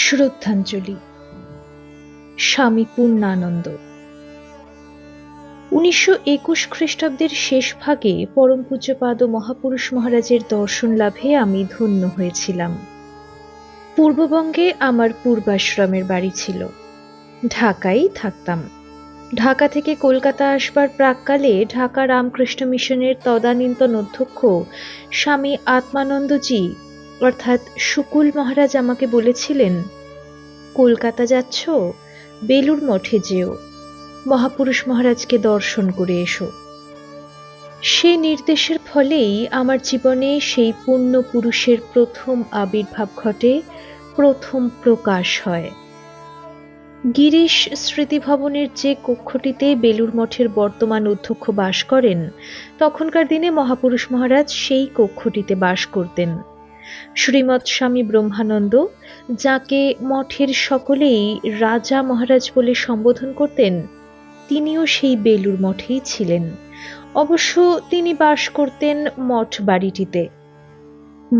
শ্রদ্ধাঞ্জলি। স্বামী পূর্ণানন্দ। 1921 খ্রিস্টাব্দের শেষ ভাগে পরম পূজ্যপাদ মহাপুরুষ মহারাজের দর্শন লাভে আমি ধন্য হয়েছিলাম। পূর্ববঙ্গে আমার পূর্বাশ্রমের বাড়ি ছিল। ঢাকায় থাকতাম। ঢাকা থেকে কলকাতা আসবার প্রাক্কালে ঢাকা রামকৃষ্ণ মিশনের তদানীন্তন অধ্যক্ষ স্বামী আত্মানন্দজি অর্থাৎ শুকুল মহারাজ আমাকে বলেছিলেন, কলকাতা যাচ্ছ, বেলুর মঠে যেও, মহাপুরুষ মহারাজকে দর্শন করে এসো। সে নির্দেশের ফলেই আমার জীবনে সেই পূর্ণ পুরুষের প্রথম আবির্ভাব ঘটে, প্রথম প্রকাশ হয়। গিরিশ স্মৃতিভবনের যে কক্ষটিতে বেলুর মঠের বর্তমান অধ্যক্ষ বাস করেন, তখনকার দিনে মহাপুরুষ মহারাজ সেই কক্ষটিতে বাস করতেন। শ্রীমৎ স্বামী ব্রহ্মানন্দ, যাকে মঠের সকলেই রাজা মহারাজ বলে সম্বোধন করতেন, তিনিও সেই বেলুর মঠেই ছিলেন। অবশ্য তিনি বাস করতেন মঠ বাড়িটিতে।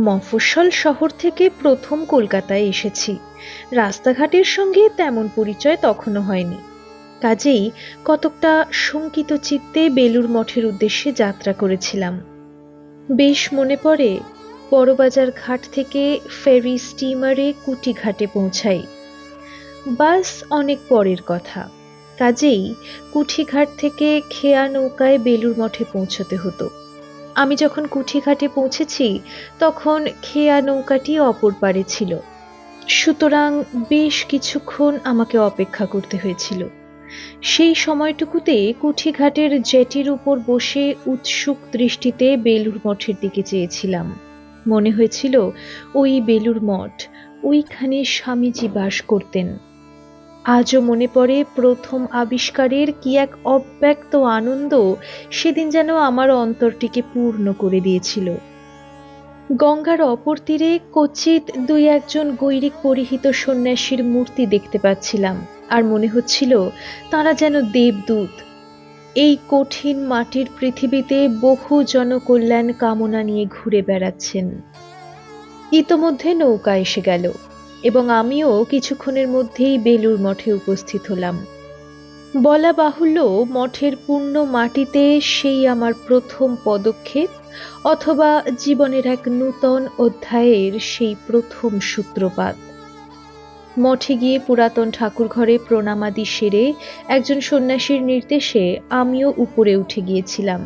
মফস্বল শহর থেকে প্রথম কলকাতায় এসেছি। রাস্তাঘাটের সঙ্গে তেমন পরিচয় তখনও হয়নি। কাজেই কতকটা শঙ্কিত চিত্তে বেলুর মঠের উদ্দেশ্যে যাত্রা করেছিলাম। বেশ মনে পড়ে, বড়বাজার ঘাট থেকে ফেরি স্টিমারে কুটিঘাটে পৌঁছাই। বাস অনেক পরের কথা। কাজেই কুঠিঘাট থেকে খেয়া নৌকায় বেলুর মঠে পৌঁছতে হতো। আমি যখন কুঠিঘাটে পৌঁছেছি তখন খেয়া নৌকাটি অপর পারে ছিল, সুতরাং বেশ কিছুক্ষণ আমাকে অপেক্ষা করতে হয়েছিল। সেই সময়টুকুতে কুঠিঘাটের জেটির উপর বসে উৎসুক দৃষ্টিতে বেলুর মঠের দিকে চেয়েছিলাম। মনে হয়েছিল ওই বেলুর মঠ, ওইখানে স্বামীজি বাস করতেন। আজও মনে পড়ে প্রথম আবিষ্কারের কি এক অব্যক্ত আনন্দ সেদিন যেন আমার অন্তরটিকে পূর্ণ করে দিয়েছিল। গঙ্গার অপর তীরে কচিত দুই একজন গৈরিক পরিহিত সন্ন্যাসীর মূর্তি দেখতে পাচ্ছিলাম, আর মনে হচ্ছিল তারা যেন দেবদূত। এই কঠিন মাটির পৃথিবীতে বহু জনকল্যাণ কামনা নিয়ে ঘুরে বেড়াচ্ছেন। ইতোমধ্যে নৌকা এসে গেল এবং আমিও কিছুক্ষণের মধ্যেই বেলুর মঠে উপস্থিত হলাম। বলা বাহুল্য, মঠের পূর্ণ মাটিতে সেই আমার প্রথম পদক্ষেপ, অথবা জীবনের এক নূতন অধ্যায়ের সেই প্রথম সূত্রপাত। মঠে গিয়ে পুরাতন ঠাকুর ঘরে প্রণামাদি সেরে একজন সন্ন্যাসীর নির্দেশে আমিও উপরে উঠে গিয়েছিলাম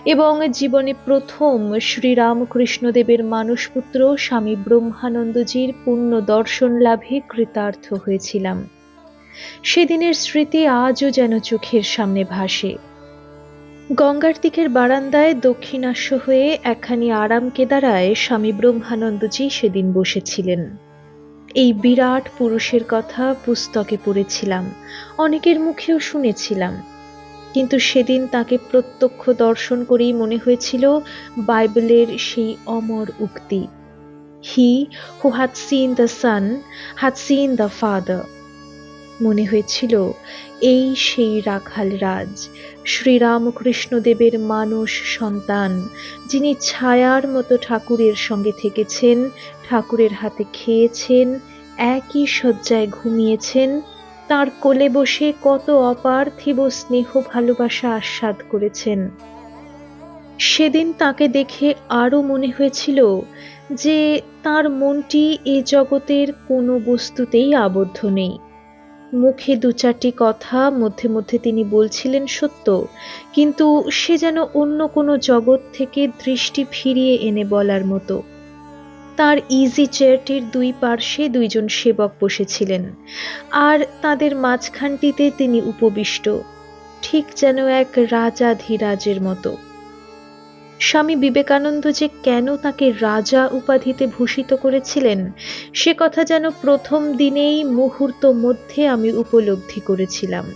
এবং জীবনে প্রথম শ্রীরামকৃষ্ণদেবের মানসপুত্র স্বামী ব্রহ্মানন্দজির পূর্ণ দর্শন লাভে কৃতার্থ হয়েছিলাম। সেদিনের স্মৃতি আজও যেন চোখের সামনে ভাসে। গঙ্গার দিকের বারান্দায় দক্ষিণাস্য হয়ে একখানি আরাম কেদারায় স্বামী ব্রহ্মানন্দজি সেদিন বসেছিলেন। এই বিরাট পুরুষের কথা পুস্তকে পড়েছিলাম, অনেকের মুখেও শুনেছিলাম, কিন্তু সেদিন তাকে প্রত্যক্ষ দর্শন করেই মনে হয়েছিল বাইবেলের সেই অমর উক্তি, he who had seen the son had seen the father. মনে হয়েছিল এই সেই রাখাল রাজ, শ্রীরামকৃষ্ণদেবের মানস সন্তান, যিনি ছায়ার মতো ঠাকুরের সঙ্গে থেকেছেন, ঠাকুরের হাতে খেয়েছেন, একই শয্যায় ঘুমিয়েছেন, তার কোলে বসে কত অপার্থিব স্নেহ ভালোবাসা আস্বাদ করেছেন। সেদিন তাকে দেখে আরও মনে হয়েছিল যে তার মনটি এ জগতের কোনো বস্তুতেই আবদ্ধ নেই। মুখে দু চারটি কথা মধ্যে মধ্যে তিনি বলছিলেন সত্য, কিন্তু সে যেন অন্য কোনো জগৎ থেকে দৃষ্টি ফিরিয়ে এনে বলার মতো। তার ইজি চেয়ারটির দুই পার্শ্বে দুইজন সেবক বসেছিলেন, আর তাদের মাঝখানটিতে তিনি উপবিষ্ট, ঠিক যেন এক রাজাধিরাজের মতো। স্বামী বিবেকানন্দ যে কেন তাকে রাজা উপাধিতে ভূষিত করেছিলেন, সে কথা যেন প্রথম দিনেই মুহূর্ত মধ্যে আমি উপলব্ধি করেছিলাম।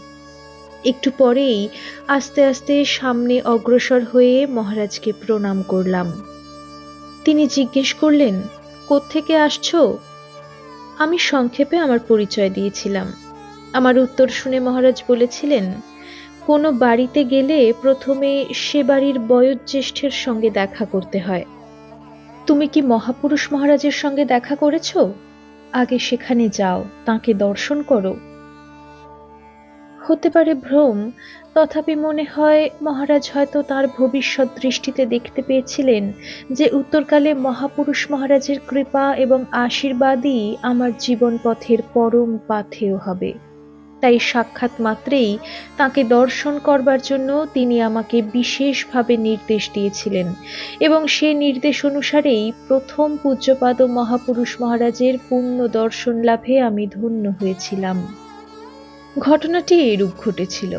একটু পরেই আস্তে আস্তে সামনে অগ্রসর হয়ে মহারাজকে প্রণাম করলাম। তিনি জিজ্ঞেস করলেন, কোত্থেকে আসছো? আমি সংক্ষেপে আমার পরিচয় দিয়েছিলাম। আমার উত্তর শুনে মহারাজ বলেছিলেন, কোনো বাড়িতে গেলে প্রথমে সে বাড়ির বয়োজ্যেষ্ঠের সঙ্গে দেখা করতে হয়। তুমি কি মহাপুরুষ মহারাজের সঙ্গে দেখা করেছ? আগে সেখানে যাও, তাঁকে দর্শন করো। হতে পারে ভ্রম, তথাপি মনে হয় মহারাজ হয়তো তার ভবিষ্যৎ দৃষ্টিতে দেখতে পেয়েছিলেন যে উত্তরকালে মহাপুরুষ মহারাজের কৃপা এবং আশীর্বাদই আমার জীবন পথের পরম পাথেয় হবে। তাই সাক্ষাৎ মাত্রেই তাকে দর্শন করবার জন্য তিনি আমাকে বিশেষভাবে নির্দেশ দিয়েছিলেন, এবং সে নির্দেশ অনুসারেই প্রথম পূজ্যপাদ মহাপুরুষ মহারাজের পূর্ণ দর্শন লাভে আমি ধন্য হয়েছিলাম। ঘটনাটি এরূপ ঘটেছিল।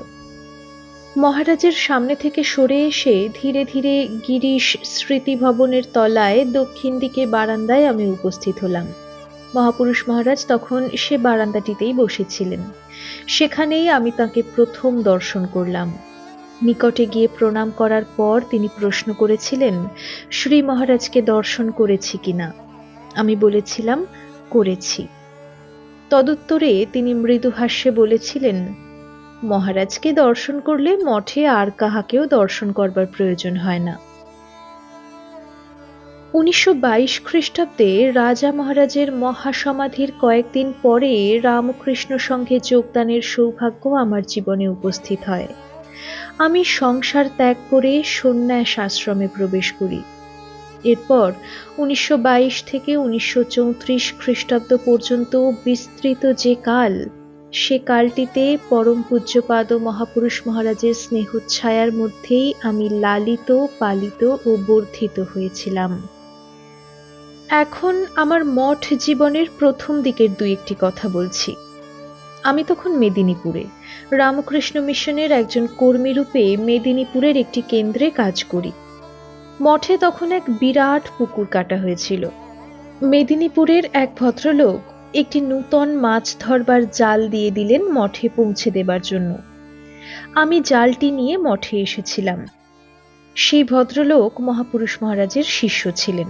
মহারাজের সামনে থেকে সরে এসে ধীরে ধীরে গিরিশ স্মৃতি ভবনের তলায় দক্ষিণ দিকে বারান্দায় আমি উপস্থিত হলাম। মহাপুরুষ মহারাজ তখন সে বারান্দাটিতেই বসেছিলেন। সেখানেই আমি তাকে প্রথম দর্শন করলাম। নিকটে গিয়ে প্রণাম করার পর তিনি প্রশ্ন করেছিলেন শ্রী মহারাজকে দর্শন করেছি কিনা। আমি বলেছিলাম করেছি। তদুত্তরে তিনি মৃদু হাস্যে বলেছিলেন, মহারাজকে দর্শন করলে মঠে আর কাহাকেও দর্শন করবার প্রয়োজন হয় না। 1922 খ্রিস্টাব্দে রাজা মহারাজের মহাসমাধির কয়েকদিন পরে রামকৃষ্ণ সংঘে যোগদানের সৌভাগ্য আমার জীবনে উপস্থিত হয়। আমি সংসার ত্যাগ করে সন্ন্যাস আশ্রমে প্রবেশ করি। এরপর 1922 থেকে 1934 খ্রিস্টাব্দ পর্যন্ত বিস্তৃত যে কাল, সে কালটিতে পরম পূজ্যপাদ মহাপুরুষ মহারাজের স্নেহচ্ছায়ার মধ্যেই আমি লালিত, পালিত ও বর্ধিত হয়েছিলাম। এখন আমার মঠ জীবনের প্রথম দিকের দুই একটি কথা বলছি। আমি তখন মেদিনীপুরে রামকৃষ্ণ মিশনের একজন কর্মী রূপে মেদিনীপুরের একটি কেন্দ্রে কাজ করি। মঠে তখন এক বিরাট পুকুর কাটা হয়েছিল। মেদিনীপুরের এক ভদ্রলোক একটি নূতন মাছ ধরবার জাল দিয়ে দিলেন মঠে পৌঁছে দেবার জন্য। আমি জালটি নিয়ে মঠে এসেছিলাম। সেই ভদ্রলোক মহাপুরুষ মহারাজের শিষ্য ছিলেন,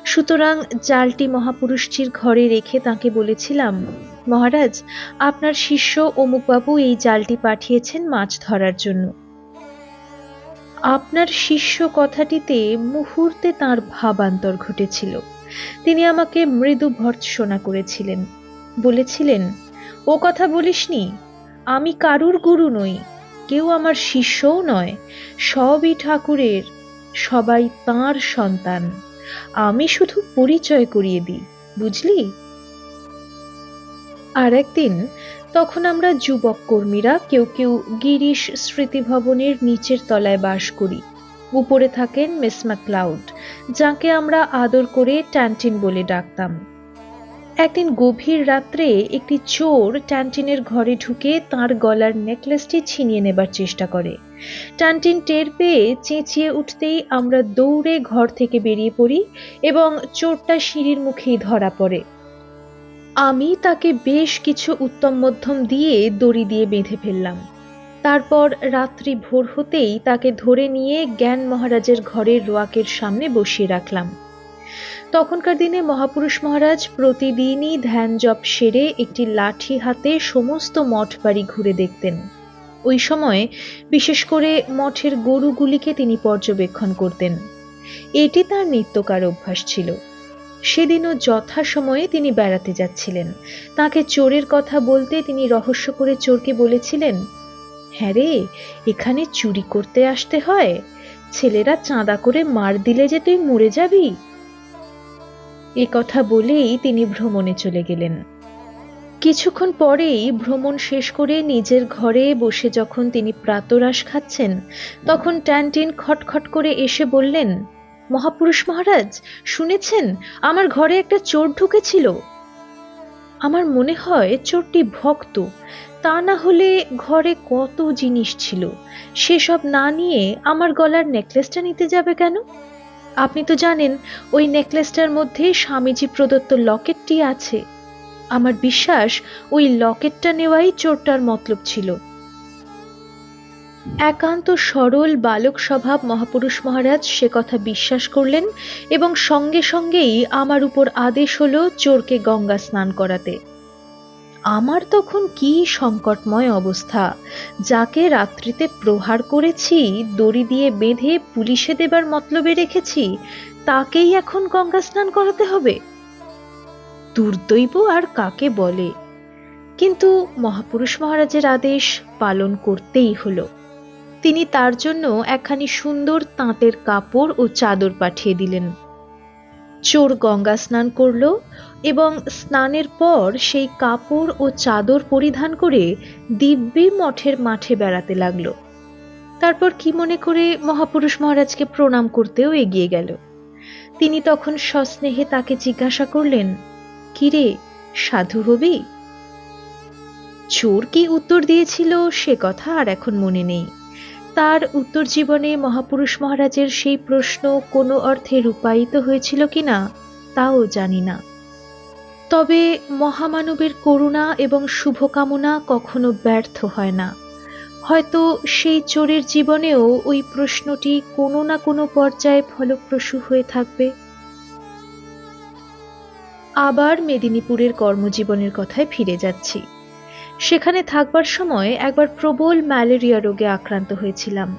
সুতরাং জালটি মহাপুরুষজির ঘরে রেখে তাকে বলেছিলাম, মহারাজ, আপনার শিষ্য অমুকবাবু এই জালটি পাঠিয়েছেন মাছ ধরার জন্য। আপনার শিষ্য কথাটিতে মুহূর্তে তাঁর ভাবান্তর ঘটেছিল। তিনি আমাকে মৃদু ভর্ৎসনা করেছিলেন, বলেছিলেন, ও কথা বলিসনি, আমি কারুর গুরু নই, কেউ আমার শিষ্যও নয়, সবই ঠাকুরের, সবাই তাঁর সন্তান, আমি শুধু পরিচয় করিয়ে দিই, বুঝলি? আর একদিন তখন আমরা যুবক কর্মীরা কেউ কেউ গিরিশ স্মৃতি ভবনের নিচের তলায় বাস করি। উপরে থাকেন মিস ম্যাকলাউড, যাকে আমরা আদর করে ট্যান্টিন বলে ডাকতাম। একদিন গভীর রাত্রে একটি চোর ট্যান্টিনের ঘরে ঢুকে তার গলার নেকলেসটি ছিনিয়ে নেবার চেষ্টা করে। ট্যান্টিন টের পেয়ে চেঁচিয়ে উঠতেই আমরা দৌড়ে ঘর থেকে বেরিয়ে পড়ি এবং চোরটা সিঁড়ির মুখেই ধরা পড়ে। আমি তাকে বেশ কিছু উত্তম মধ্যম দিয়ে দড়ি দিয়ে বেঁধে ফেললাম। তারপর রাত্রি ভোর হতেই তাকে ধরে নিয়ে জ্ঞান মহারাজের ঘরের রোয়াকের সামনে বসিয়ে রাখলাম। তখনকার দিনে মহাপুরুষ মহারাজ প্রতিদিনই ধ্যান জপ সেরে একটি লাঠি হাতে সমস্ত মঠ বাড়ি ঘুরে দেখতেন। ওই সময় বিশেষ করে মঠের গরুগুলিকে তিনি পর্যবেক্ষণ করতেন। এটি তার নিত্যকার অভ্যাস ছিল। সেদিনও যথাসময়ে তিনি বেড়াতে যাচ্ছিলেন। তাকে চোরের কথা বলতে তিনি রহস্য করে চোরকে বলেছিলেন, হ্যাঁ রে, এখানে চুরি করতে আসতে হয়, ছেলেরা চাঁদা করে মার দিলে যে তুই মরে যাবি। এ কথা বলেই তিনি ভ্রমণে চলে গেলেন। কিছুক্ষণ পরেই ভ্রমণ শেষ করে নিজের ঘরে বসে যখন তিনি প্রাতরাশ খাচ্ছেন, তখন ট্যান্টিন খটখট করে এসে বললেন, মহাপুরুষ মহারাজ, শুনেছেন আমার ঘরে একটা চোর ঢুকেছিল। আমার মনে হয় চোরটি ভক্ত, তা না হলে ঘরে কত জিনিস ছিল, সেসব না নিয়ে আমার গলার নেকলেসটা নিতে যাবে কেন? আপনি তো জানেন ওই নেকলেসটার মধ্যে স্বামীজি প্রদত্ত লকেটটি আছে। আমার বিশ্বাস ওই লকেটটা নেওয়াই চোরটার মতলব ছিল। একান্ত সরল বালক স্বভাব মহাপুরুষ মহারাজ সে কথা বিশ্বাস করলেন এবং সঙ্গে সঙ্গেই আমার উপর আদেশ হলো চোরকে গঙ্গা স্নান করাতে। আমার তখন কি সংকটময় অবস্থা! যাকে রাত্রিতে প্রহার করেছি, দড়ি দিয়ে বেঁধে পুলিশে দেবার মতলবে রেখেছি, তাকেই এখন গঙ্গা স্নান করাতে হবে। দুর্দৈব আর কাকে বলে, কিন্তু মহাপুরুষ মহারাজের আদেশ পালন করতেই হলো। তিনি তার জন্য একখানি সুন্দর তাঁতের কাপড় ও চাদর পাঠিয়ে দিলেন। চোর গঙ্গা স্নান করল এবং স্নানের পর সেই কাপড় ও চাদর পরিধান করে দিব্যি মঠের মাঠে বেড়াতে লাগলো। তারপর কি মনে করে মহাপুরুষ মহারাজকে প্রণাম করতেও এগিয়ে গেল। তিনি তখন সস্নেহে তাকে জিজ্ঞাসা করলেন, কিরে, সাধু হবি? চোর কি উত্তর দিয়েছিল সে কথা আর এখন মনে নেই। তার উত্তর জীবনে মহাপুরুষ মহারাজের সেই প্রশ্ন কোনো অর্থে রূপায়িত হয়েছিল কিনা তাও জানি না। তবে মহামানবের করুণা এবং শুভকামনা কখনো ব্যর্থ হয় না। হয়তো সেই চোরের জীবনেও ওই প্রশ্নটি কোনো না কোনো পর্যায়ে ফলপ্রসূ হয়ে থাকবে। আবার মেদিনীপুরের কর্মজীবনের কথায় ফিরে যাচ্ছি। সেখানে থাকবার সময় একবার প্রবল ম্যালেরিয়া রোগে আক্রান্ত হয়েছিলাম।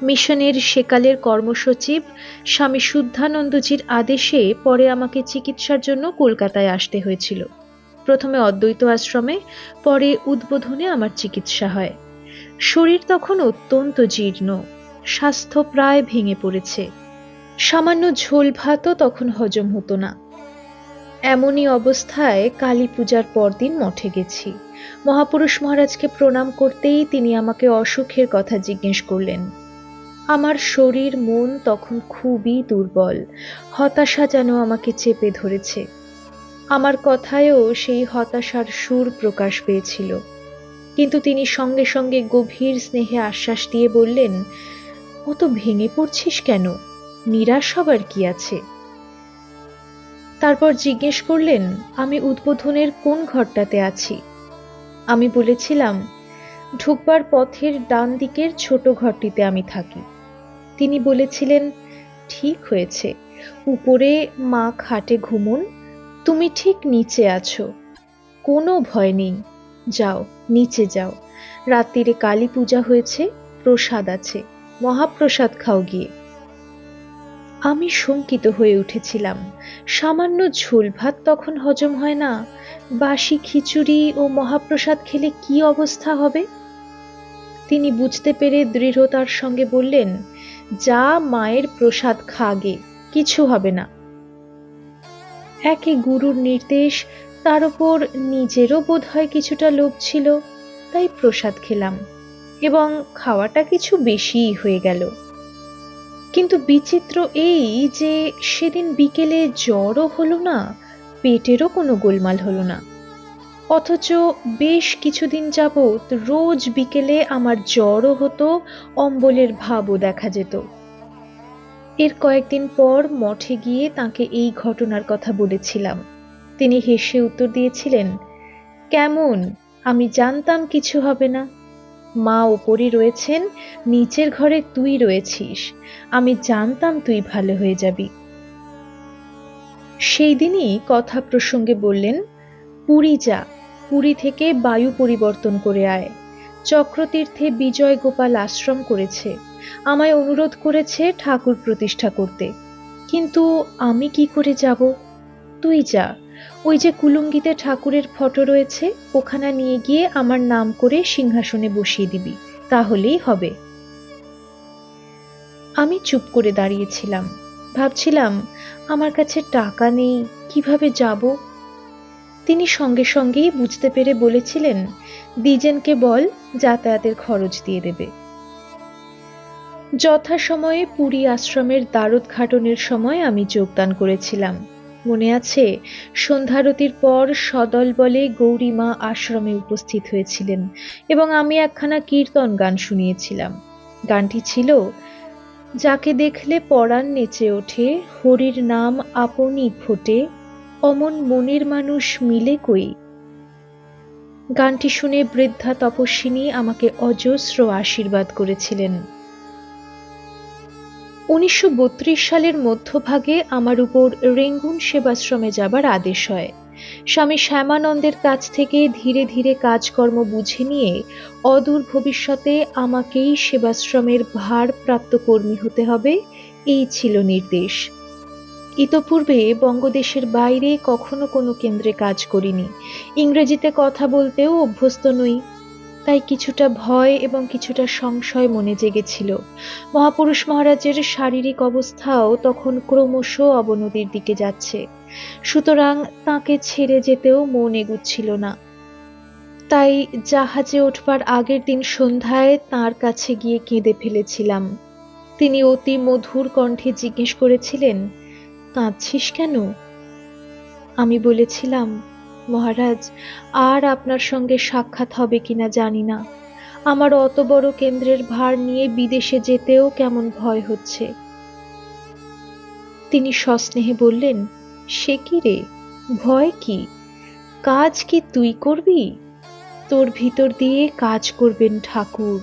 মিশনের সেকালের কর্মসচিব স্বামী শুদ্ধানন্দজির আদেশে পরে আমাকে চিকিৎসার জন্য কলকাতায় আসতে হয়েছিল। প্রথমে অদ্বৈত আশ্রমে, পরে উদ্বোধনে আমার চিকিৎসা হয়। শরীর তখন অত্যন্ত জীর্ণ, স্বাস্থ্য প্রায় ভেঙে পড়েছে। সামান্য ঝোল ভাতও তখন হজম হতো না। এমনই অবস্থায় কালী পূজার পরদিন মঠে গেছি। মহাপুরুষ মহারাজকে প্রণাম করতেই তিনি আমাকে অসুখের কথা জিজ্ঞেস করলেন। আমার শরীর মন তখন খুবই দুর্বল, হতাশা যেন আমাকে চেপে ধরেছে। আমার কথায়ও সেই হতাশার সুর প্রকাশ পেয়েছিল, কিন্তু তিনি সঙ্গে সঙ্গে গভীর স্নেহে আশ্বাস দিয়ে বললেন, অত ভেঙে পড়ছিস কেন? নিরাশ হবার কি আছে? তারপর জিজ্ঞেস করলেন আমি উদ্বোধনের কোন ঘরটাতে আছি। আমি বলেছিলাম, ঢুকবার পথের ডান দিকের ছোট ঘরটিতে আমি থাকি। তিনি বলেছিলেন, ঠিক হয়েছে, উপরে মা খাটে ঘুমুন, তুমি ঠিক নিচে আছো, কোনো ভয় নেই, যাও নিচে যাও, রাত্রিরে কালী পূজা হয়েছে, প্রসাদ আছে, মহাপ্রসাদ খাও গিয়ে। আমি শঙ্কিত হয়ে উঠেছিলাম। সামান্য ঝোল ভাত তখন হজম হয় না, বাসি খিচুড়ি ও মহাপ্রসাদ খেলে কি অবস্থা হবে? তিনি বুঝতে পেরে দৃঢ়তার সঙ্গে বললেন, যা মায়ের প্রসাদ খাগে, কিছু হবে না। একে গুরুর নির্দেশ, তার উপর নিজেরও বোধহয় কিছুটা লোভ ছিল, তাই প্রসাদ খেলাম এবং খাওয়াটা কিছু বেশিই হয়ে গেল। কিন্তু বিচিত্র এই যে সেদিন বিকেলে জ্বরও হলো না, পেটেরও কোনো গোলমাল হলো না। অথচ বেশ কিছুদিন যাবৎ রোজ বিকেলে আমার জ্বরও হতো, অম্বলের ভাবও দেখা যেত। এর কয়েকদিন পর মঠে গিয়ে তাকে এই ঘটনার কথা বলেছিলাম। তিনি হেসে উত্তর দিয়েছিলেন, কেমন, আমি জানতাম কিছু হবে না। মা ওপরে রয়েছেন, নিচের ঘরে তুই রয়েছিস, আমি জানতাম তুই ভালো হয়ে যাবি। সেই দিনই কথা প্রসঙ্গে বললেন, পুরী যা, পুরী থেকে বায়ু পরিবর্তন করে আয়। চক্রতীর্থে বিজয় গোপাল আশ্রম করেছে, আমায় অনুরোধ করেছে ঠাকুর প্রতিষ্ঠা করতে, কিন্তু আমি কি করে যাব? তুই যা, ওই যে কুলুঙ্গিতে ঠাকুরের ফটো রয়েছে, ওখানে নিয়ে গিয়ে আমার নাম করে সিংহাসনে বসিয়ে দিবি, তাহলেই হবে। আমি চুপ করে দাঁড়িয়েছিলাম, ভাবছিলাম আমার কাছে টাকা নেই, কিভাবে যাব? তিনি সঙ্গে সঙ্গেই বুঝতে পেরে বলেছিলেন, দ্বিজেনকে বল যাতায়াতের খরচ দিয়ে দেবে। যথাসময়ে পুরী আশ্রমের দ্বারোদ্ঘাটনের সময় আমি যোগদান করেছিলাম। মনে আছে, সন্ধ্যারতির পর সদল বলে গৌরীমা আশ্রমে উপস্থিত হয়েছিলেন এবং আমি একখানা কীর্তন গান শুনিয়েছিলাম। গানটি ছিল, যাকে দেখলে পরাণ নেচে ওঠে, হরির নাম আপনি ফোটে, অমন মনের মানুষ মিলে কই। গানটি শুনে বৃদ্ধা তপস্বিনী আমাকে অজস্র আশীর্বাদ করেছিলেন। 1932 সালের মধ্যভাগে আমার উপর রেঙ্গুন সেবাশ্রমে যাবার আদেশ হয়। স্বামী শ্যামানন্দের কাছ থেকে ধীরে ধীরে কাজকর্ম বুঝে নিয়ে অদূর ভবিষ্যতে আমাকেই সেবাশ্রমের ভারপ্রাপ্ত কর্মী হতে হবে, এই ছিল নির্দেশ। ইতপূর্বে বঙ্গদেশের বাইরে কখনো কোনো কেন্দ্রে কাজ করিনি, ইংরেজিতে কথা বলতেও অভ্যস্ত নই। তাই কিছুটা ভয় এবং কিছুটা সংশয় মনে জেগেছিল। মহাপুরুষ মহারাজের শারীরিক অবস্থাও তখন ক্রমশ অবনতির দিকে যাচ্ছে, সুতরাং তাকে ছেড়ে যেতেও মন এগুচ্ছিল না। তাই জাহাজে উঠবার আগের দিন সন্ধ্যায় তাঁর কাছে গিয়ে কেঁদে ফেলেছিলাম। তিনি অতি মধুর কণ্ঠে জিজ্ঞেস করেছিলেন, কাঁদছিস কেন? আমি বলেছিলাম, মহারাজ, আর আপনার সঙ্গে সাক্ষাৎ হবে কিনা জানি না। আমার অত বড় কেন্দ্রের ভার নিয়ে বিদেশে যেতেও কেমন ভয় হচ্ছে। তিনি সস্নেহে বললেন, সে কি রে, ভয় কি? কাজ কি তুই করবি? তোর ভিতর দিয়ে কাজ করবেন ঠাকুর।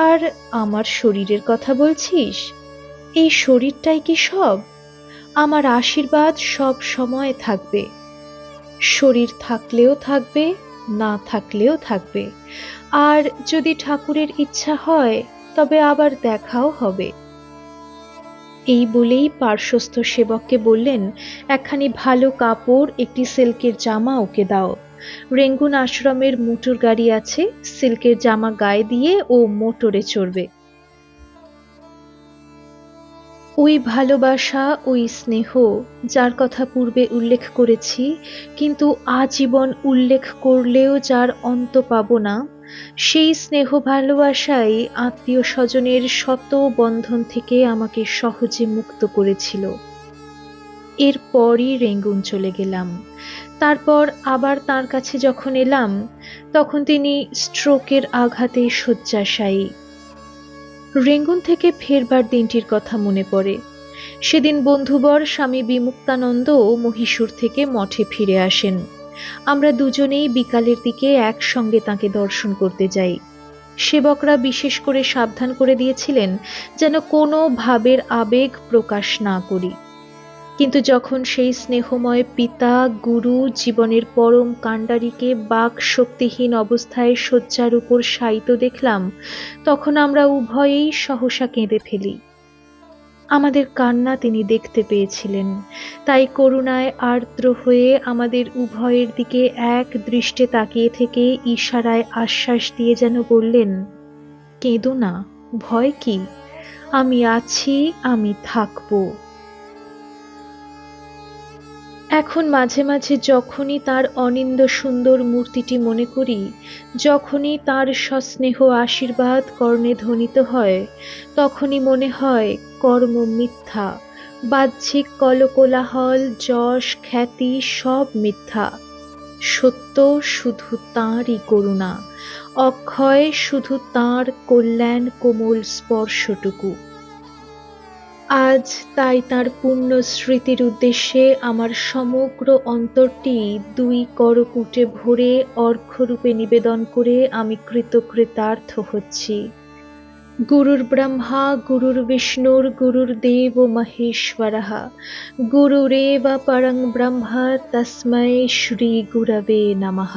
আর আমার শরীরের কথা বলছিস? এই শরীরটাই কি সব? আমার আশীর্বাদ সব সময় থাকবে। শরীর থাকলেও থাকবে, না থাকলেও থাকবে। আর যদি ঠাকুরের ইচ্ছা হয় তবে আবার দেখাও হবে। এই বলেই পার্শ্বস্থ সেবককে বললেন, একখানি ভালো কাপড়, একটি সিল্কের জামা ওকে দাও। রেঙ্গুন আশ্রমের মোটর গাড়ি আছে, সিল্কের জামা গায়ে দিয়ে ও মোটরে চড়বে। ওই ভালোবাসা, ওই স্নেহ, যার কথা পূর্বে উল্লেখ করেছি, কিন্তু আজীবন উল্লেখ করলেও যার অন্ত পাব না, সেই স্নেহ ভালোবাসাই আত্মীয় স্বজনের শত বন্ধন থেকে আমাকে সহজে মুক্ত করেছিল। এরপরই রেঙ্গুন চলে গেলাম। তারপর আবার তাঁর কাছে যখন এলাম, তখন তিনি স্ট্রোকের আঘাতে শয্যাশায়ী। রেঙ্গুন থেকে ফেরবার দিনটির কথা মনে পড়ে। সেদিন বন্ধুবর স্বামী বিমুক্তানন্দ মহীশূর থেকে মঠে ফিরে আসেন। আমরা দুজনেই বিকালের দিকে একসঙ্গে তাঁকে দর্শন করতে যাই। সেবকরা বিশেষ করে সাবধান করে দিয়েছিলেন যেন কোনো ভাবের আবেগ প্রকাশ না করি। কিন্তু যখন সেই স্নেহময় পিতা গুরু জীবনের পরম কাণ্ডারীকে বাক শক্তিহীন অবস্থায় শয্যার উপর শায়িত দেখলাম, তখন আমরা উভয়েই সহসা কেঁদে ফেলি। আমাদের কান্না তিনি দেখতে পেয়েছিলেন, তাই করুণায় আর্দ্র হয়ে আমাদের উভয়ের দিকে এক দৃষ্টে তাকিয়ে থেকে ইশারায় আশ্বাস দিয়ে যেন বললেন, কেঁদো না, ভয় কি? আমি আছি, আমি থাকবো। এখন মাঝে মাঝে যখনই তার অনিন্দ সুন্দর মূর্তিটি মনে করি, যখনই তার সস্নেহ আশীর্বাদ কর্ণে ধ্বনিত হয়, তখনই মনে হয় কর্ম মিথ্যা, বাহ্যিক কলকোলাহল, যশ খ্যাতি সব মিথ্যা। সত্য শুধু তাঁরই করুণা, অক্ষয় শুধু তাঁর কল্যাণ কোমল স্পর্শটুকু। আজ তাই তাঁর পুণ্য স্মৃতির উদ্দেশ্যে আমার সমগ্র অন্তরটি দুই করকুটে ভরে অর্ঘ্যরূপে নিবেদন করে আমি কৃতকৃতার্থ হচ্ছি। গুরুর ব্রহ্মা গুরুর বিষ্ণুর গুরুর্দেব মহেশ্বরঃ, গুরুরেব পরং ব্রহ্ম তস্मै শ্রী গুরবে নমঃ।